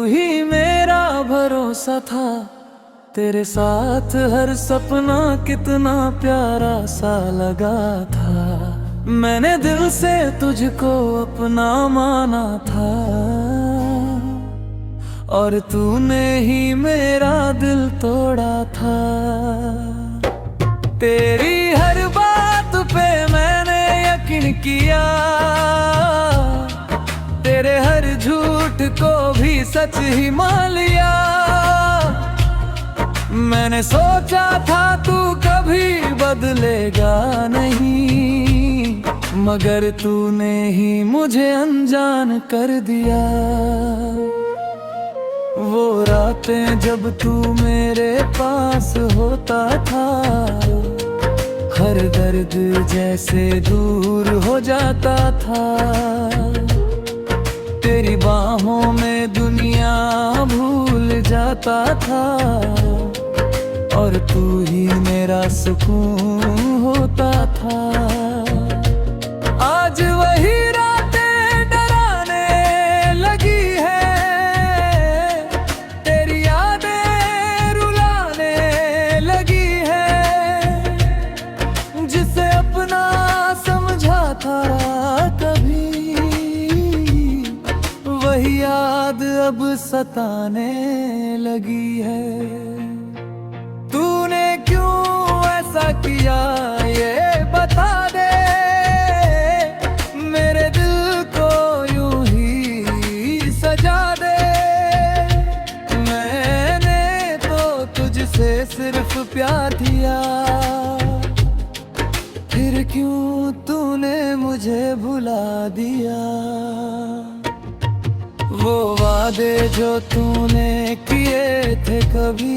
ही मेरा भरोसा था, तेरे साथ हर सपना कितना प्यारा सा लगा था। मैंने दिल से तुझको अपना माना था, और तूने ही मेरा दिल तोड़ा था। तेरी हर बात पे मैंने यकीन किया, तेरे हर झूठ को भी सच ही मान लिया। मैंने सोचा था तू कभी बदलेगा नहीं, मगर तूने ही मुझे अनजान कर दिया। वो रातें जब तू मेरे पास होता था, हर दर्द जैसे दूर हो जाता था। तेरी बाहों में दुनिया भूल जाता था, और तू ही मेरा सुकून होता था। आज वही रातें डराने लगी है, तेरी यादें रुलाने लगी है। जिसे अपना समझा था कभी, वही याद अब सताने लगी है। तूने क्यों ऐसा किया ये बता दे, मेरे दिल को यूं ही सजा दे। मैंने तो तुझसे सिर्फ प्यार दिया, फिर क्यों तूने मुझे भुला दिया। वो वादे जो तूने किए थे कभी,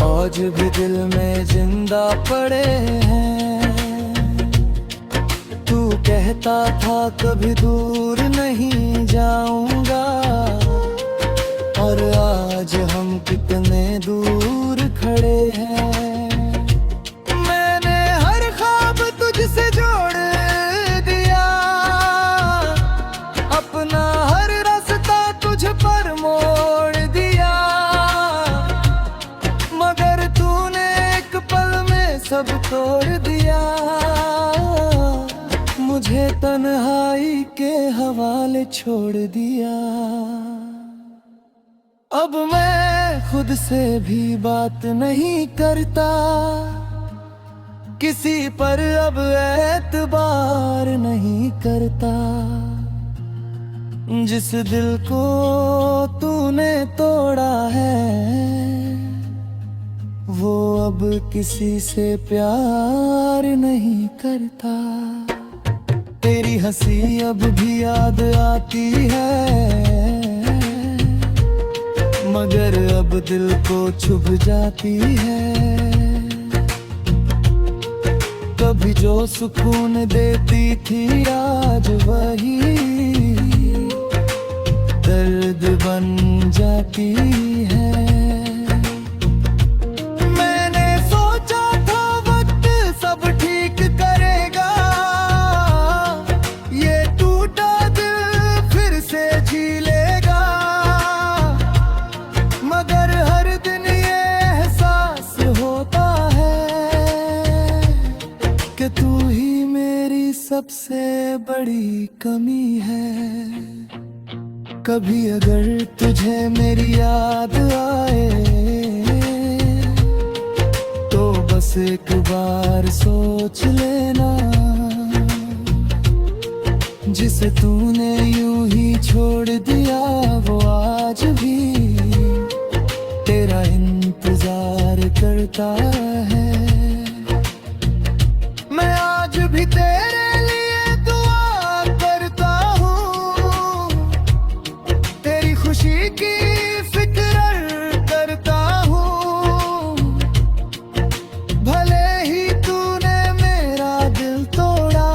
आज भी दिल में जिंदा पड़े हैं। तू कहता था कभी दूर नहीं जाऊंगा, और आज हम कितने दूर खड़े हैं। मैंने हर ख्वाब तुझसे जोड़ दिया, अपना हर रास्ता तुझ पर मोड़ दिया। मगर तूने एक पल में सब तोड़ दिया, मुझे तन्हाई के हवाले छोड़ दिया। अब मैं खुद से भी बात नहीं करता, किसी पर अब एतबार नहीं करता। जिस दिल को तूने तोड़ा है, वो अब किसी से प्यार नहीं करता। तेरी हंसी अब भी याद आती है, मगर अब दिल को छुप जाती है। कभी जो सुकून देती थी आज वही दर्द बन जाती है। मैंने सोचा था वक्त सब ठीक करेगा, ये टूटा दिल फिर से जी लेगा। मगर हर दिन ये एहसास होता है कि तू ही मेरी सबसे बड़ी कमी है। कभी अगर तुझे मेरी याद आए, तो बस एक बार सोच लेना, जिसे तूने यूं ही छोड़ दिया वो आज भी तेरा इंतजार करता है। मैं आज भी तेरे लिए दुआ करता हूँ, तेरी खुशी की फिक्र करता हूँ। भले ही तूने मेरा दिल तोड़ा,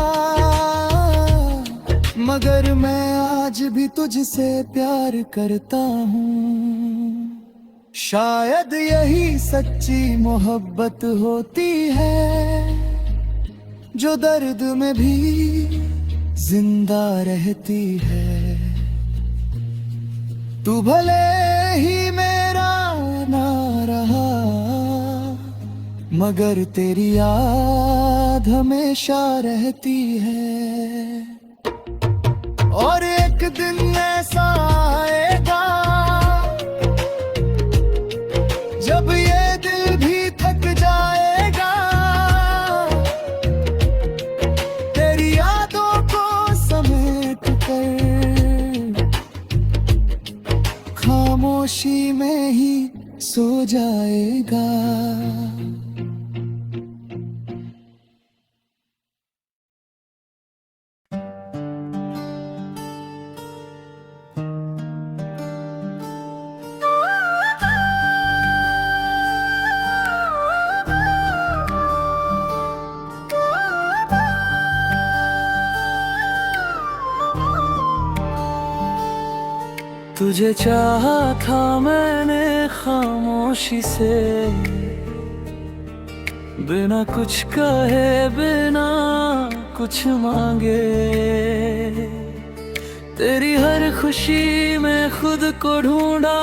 मगर मैं आज भी तुझसे प्यार करता हूँ। शायद यही सच्ची मोहब्बत होती है, जो दर्द में भी जिंदा रहती है। तू भले ही मेरा ना रहा, मगर तेरी याद हमेशा रहती है। और एक दिन ऐसा आएगा जब ये दिल भी थक जाएगा, तेरी यादों को समेट कर खामोशी में ही सो जाएगा। तुझे चाहा था मैंने खामोशी से, बिना कुछ कहे बिना कुछ मांगे। तेरी हर खुशी में खुद को ढूंढा,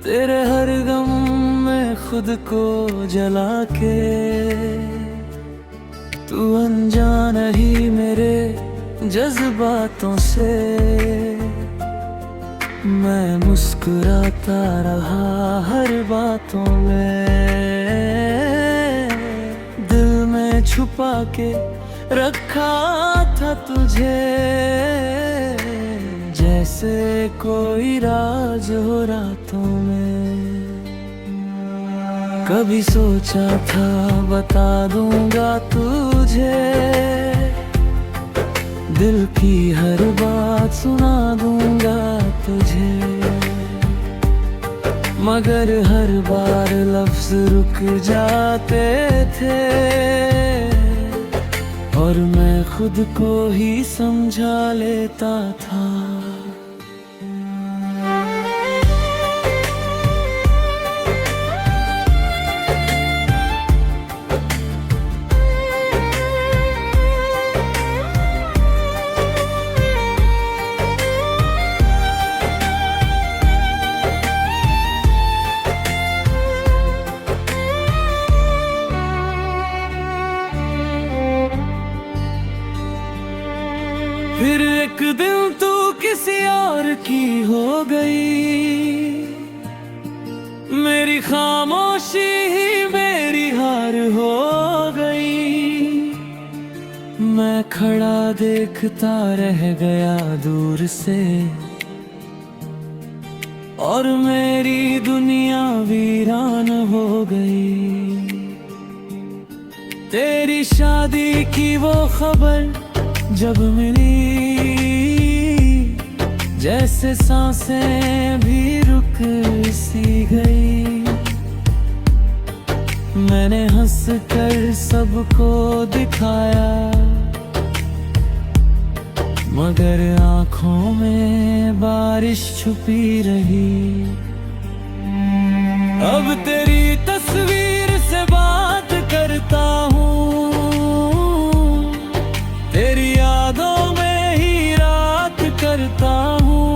तेरे हर गम में खुद को जला के। तू अनजान ही मेरे जज्बातों से, मैं मुस्कुराता रहा हर बातों में। दिल में छुपा के रखा था तुझे, जैसे कोई राज हो रातों में। कभी सोचा था बता दूंगा तुझे, दिल की हर बात सुना दूंगा तुझे, मगर हर बार लफ्ज रुक जाते थे, और मैं खुद को ही समझा लेता था। फिर एक दिन तू किसी और की हो गई, मेरी खामोशी ही मेरी हार हो गई। मैं खड़ा देखता रह गया दूर से, और मेरी दुनिया वीरान हो गई। तेरी शादी की वो खबर जब मिली, जैसे सांसें भी रुक सी गई। मैंने हंस कर सबको दिखाया, मगर आँखों में बारिश छुपी रही। अब तेरी तस्वीर से बात करता हूँ, तेरी यादों में ही रात करता हूँ।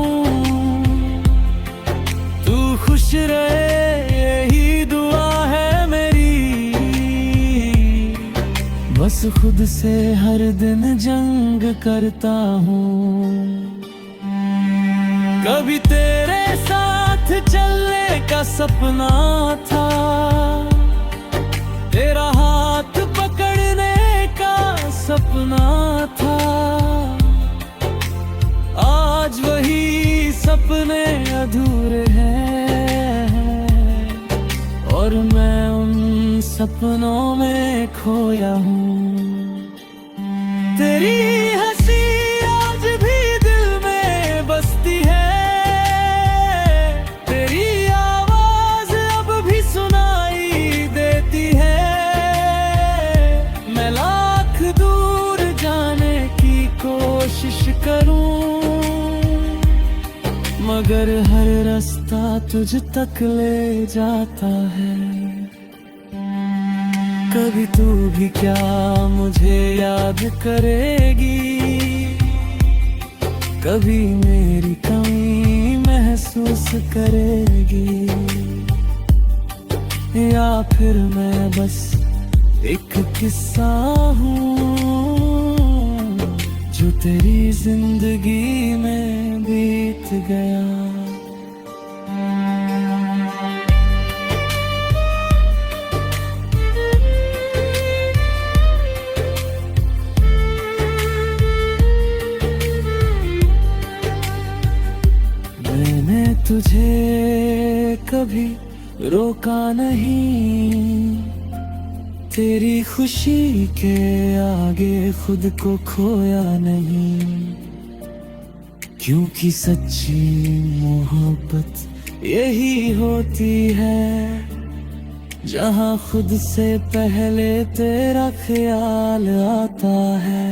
तू खुश रहे यही दुआ है मेरी, बस खुद से हर दिन जंग करता हूँ। कभी तेरे साथ चलने का सपना था, तेरा हाथ पकड़ने का सपना था। आज वही सपने अधूरे हैं, और मैं उन सपनों में खोया हूँ। तेरी हंसी आज भी दिल में बसती है, तेरी आवाज अब भी सुनाई देती है। मैं लाख दूर जाने की कोशिश करूं, मगर हर रास्ता तुझ तक ले जाता है। कभी तू भी क्या मुझे याद करेगी, कभी मेरी कमी महसूस करेगी, या फिर मैं बस एक किस्सा हूँ जो तेरी जिंदगी में बीत गया। मैंने तुझे कभी रोका नहीं, तेरी खुशी के आगे खुद को खोया नहीं, क्योंकि सच्ची मोहब्बत यही होती है जहाँ खुद से पहले तेरा ख्याल आता है।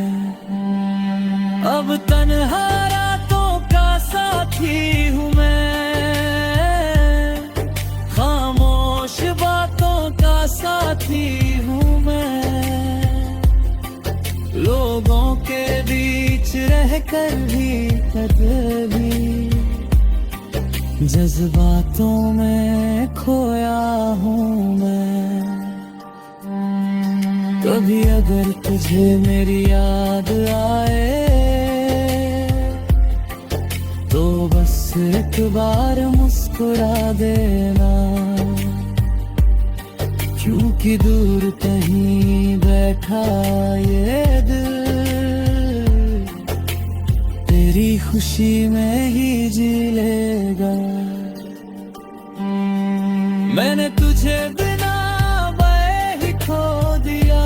अब तन्हा रातों का साथी हूँ मैं, खामोश बातों का साथी हूँ मैं, लोगों के बीच रहकर भी कभी जज्बातों में खोया हूँ मैं। कभी अगर तुझे मेरी याद आए तो बस एक बार मुस्कुरा देना, क्योंकि दूर कहीं बैठा ये दिल तेरी खुशी में ही जी लेगा। मैंने तुझे बिना मैं ही खो दिया,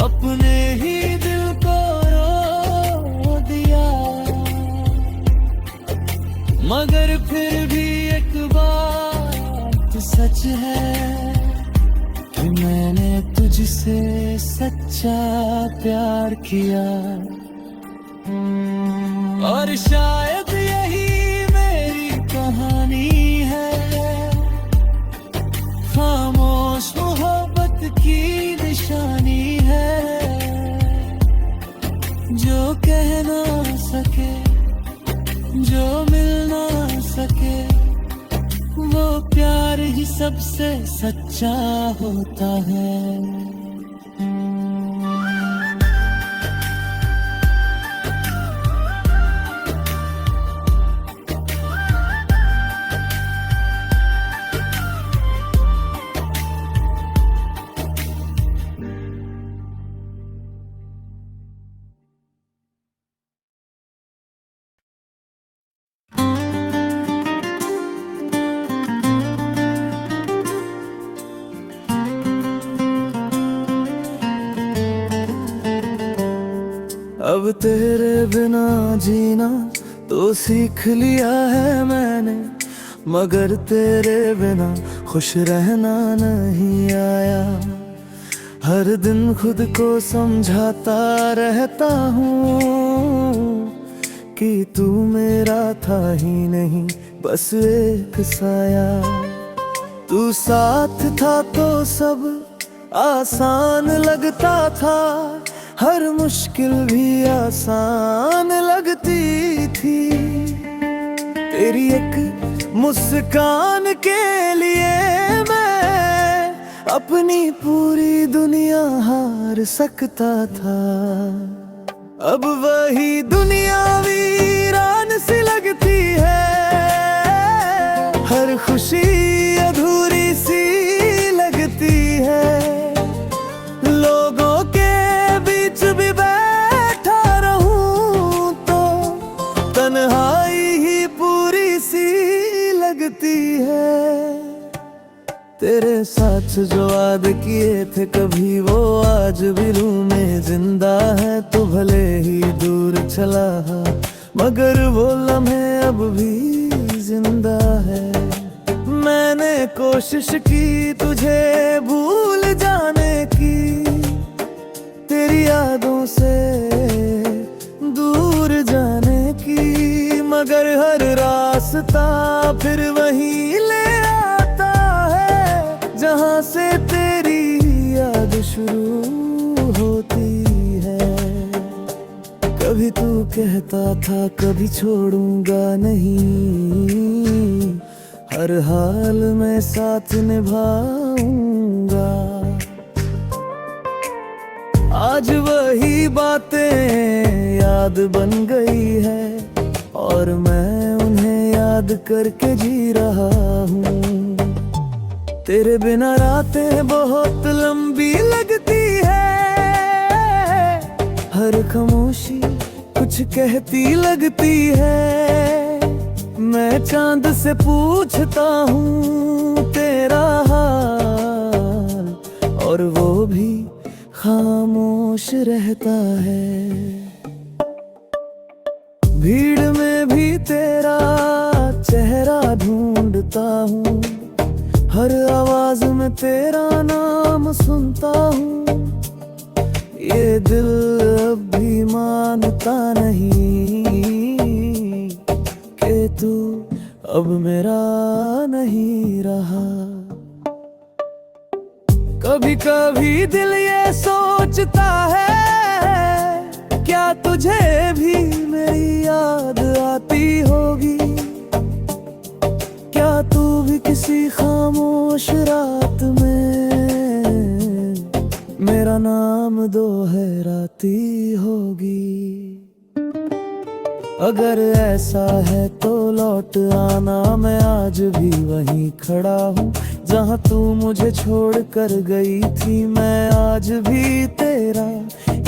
अपने ही दिल को रो दिया, मगर फिर भी एक बात सच है कि मैंने तुझसे सच्चा प्यार किया, और शायद यही मेरी कहानी है, खामोश मोहब्बत की निशानी है, जो कह ना सके, जो मिल ना सके, वो प्यार ही सबसे सच्चा होता है। अब तेरे बिना जीना तो सीख लिया है मैंने, मगर तेरे बिना खुश रहना नहीं आया। हर दिन खुद को समझाता रहता हूँ कि तू मेरा था ही नहीं, बस एक साया। तू साथ था तो सब आसान लगता था, हर मुश्किल भी आसान लगती थी। तेरी एक मुस्कान के लिए मैं अपनी पूरी दुनिया हार सकता था। अब वही दुनिया वीरान सी लगती है, हर खुशी अधूरी सी लगती है। लोगों के बीच भी बैठा रहूं तो तन्हाई ही पूरी सी लगती है। तेरे साथ जो वादे किए थे कभी, वो आज भी रूह में जिंदा है। तू भले ही दूर चला मगर वो लम्हे अब भी जिंदा है। मैंने कोशिश की तुझे भूल जाने की, तेरी यादों से दूर जाने की, मगर हर रास्ता फिर वहीं ले आता है जहाँ से तेरी याद शुरू होती है। कभी तू कहता था कभी छोड़ूंगा नहीं, हर हाल में साथ निभाऊंगा। आज वही बातें याद बन गई है और मैं उन्हें याद करके जी रहा हूँ। तेरे बिना रातें बहुत लंबी लगती है, हर खामोशी कुछ कहती लगती है। मैं चांद से पूछता हूँ तेरा हाल और वो भी खामोश रहता है। भीड़ में भी तेरा चेहरा ढूंढता हूँ, हर आवाज में तेरा नाम सुनता हूँ। ये दिल अब भी मानता नहीं कि तू अब मेरा नहीं रहा। कभी कभी दिल ये सोचता है, क्या तुझे भी मेरी याद आती होगी? क्या तू भी किसी खामोश रात में मेरा नाम दोहराती होगी? अगर ऐसा है तो लौट आना, मैं आज भी वहीं खड़ा हूँ जहाँ तू मुझे छोड़ कर गई थी। मैं आज भी तेरा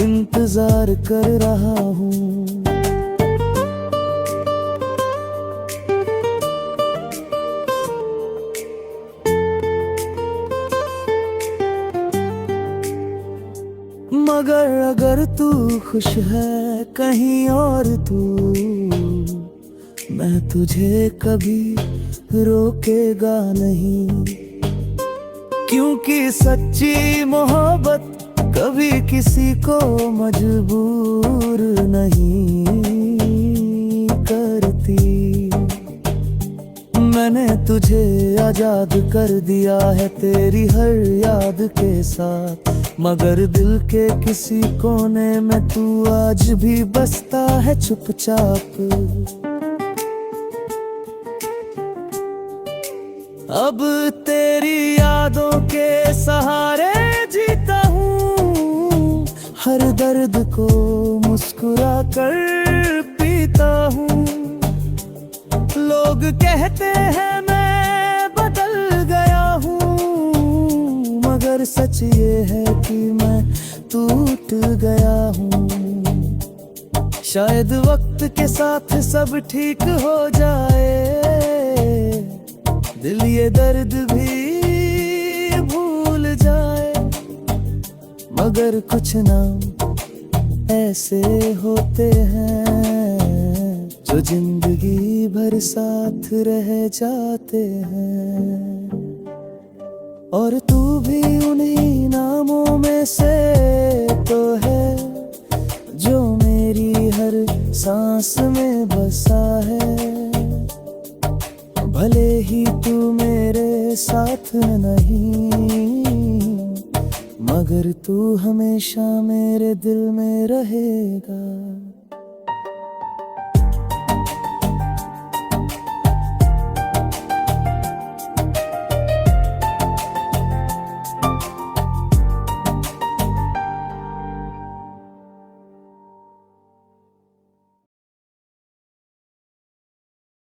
इंतजार कर रहा हूँ। मगर अगर तू खुश है कहीं और तू, मैं तुझे कभी रोकेगा नहीं। क्योंकि सच्ची मोहब्बत कभी किसी को मजबूर नहीं करती। मैंने तुझे आजाद कर दिया है तेरी हर याद के साथ, मगर दिल के किसी कोने में तू आज भी बसता है चुपचाप। अब तेरी यादों के सहारे जीता हूँ, हर दर्द को मुस्कुरा कर पीता हूँ। लोग कहते हैं मैं बदल गया हूँ, मगर सच ये है कि मैं टूट गया हूँ। शायद वक्त के साथ सब ठीक हो जाए, दिल ये दर्द भी भूल जाए। मगर कुछ नाम ऐसे होते हैं जो जिंदगी भर साथ रह जाते हैं। और तू भी उन्हीं नामों में से तो है जो मेरी हर सांस में बसा है। भले ही तू मेरे साथ नहीं, मगर तू हमेशा मेरे दिल में रहेगा।